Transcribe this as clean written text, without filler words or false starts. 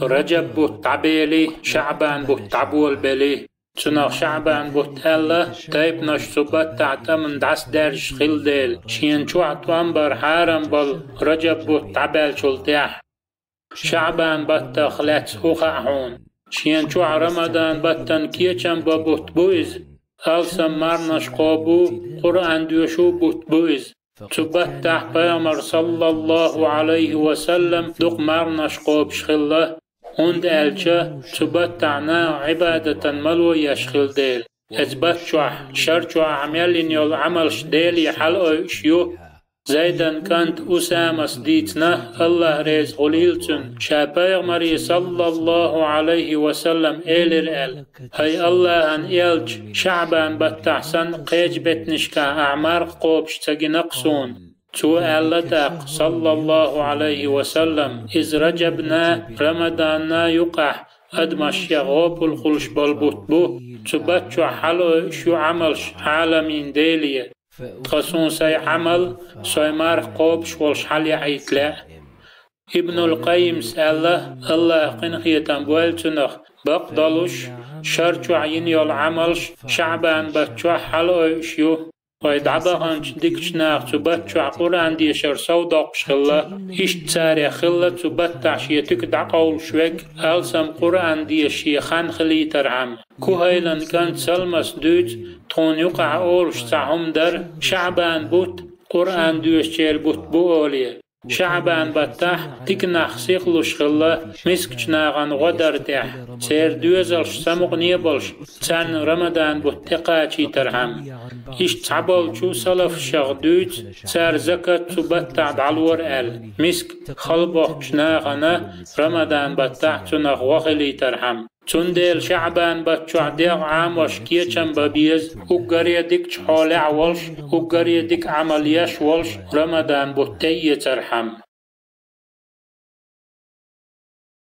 رجب بوت تعبيلي شعبان بوت تعبول بلي تناغ شعبان بوت ألا تايب نش صبت تعتمن دعس دارش خيل ديل شين شو عطوان حارم بل رجب بوت تعبال شلتيح شعبان بطا خلات هوخاحون شين شو رمضان بطن كيچن بوت بويز ألسم مرنش قابو قرآن دوشو بوت بويز تبتح بيامر صلى الله عليه وسلم دق مرنش قاب شخله هند ألچه تبتعنا عبادة ملو يشخل ديل اتبتشوح شرچوح عميلين يول عمل شديل حلقه شيو زيدن كانت أسامة سديتنا الله ريز غليلتن شابيغ مري صلى الله عليه وسلم إلر هاي الله أن إلج شعبان بتحسن قيج بتنشكا أعمار قوبش تجي نقصون تو ألتاق صلى الله عليه وسلم إذ رجبنا رمضاننا يقح أدمش يغوب الخلش بالبطبو تبتشو حلو شو عملش عالمين ديليه تخصون سي عمل سي مار قوبش والش حالي عيتلا ابن القيم سأله الله قنخية تنبوال تنخ بقدلوش شرچو عين يول عملش شعبان بتشو حلو شيو ويدعبهن ديكش ناخ تبتشو قرآن دي شر سوداق شخلا إيش تساري خلا تبتع شيتك دعقول شوك ألسم قرآن دي شيخان خلي ترعم كوهيلن كانت سلمس دوت تون يقع أولش تعهم در شعبان بوت قرآن دوشتيل بوت بوليه شعبان بتح تكنخ سيخلوش خلا مسكش ناغن غدر تح سير دوزلش سمق نيبلش تسان رمضان بوتقاتي ترهم إيش تعبال شو سلف شغدوت سار زكاة تبتع دعلور مسك خلبوخ ناغنا رمضان بتح تنغ وغلي ترهم تندل شعبان بتشع ديغ عام وشكيشن ببيز وقرية ديك حالع والش وقرية ديك عملياش والش رمضان بوتي ترحم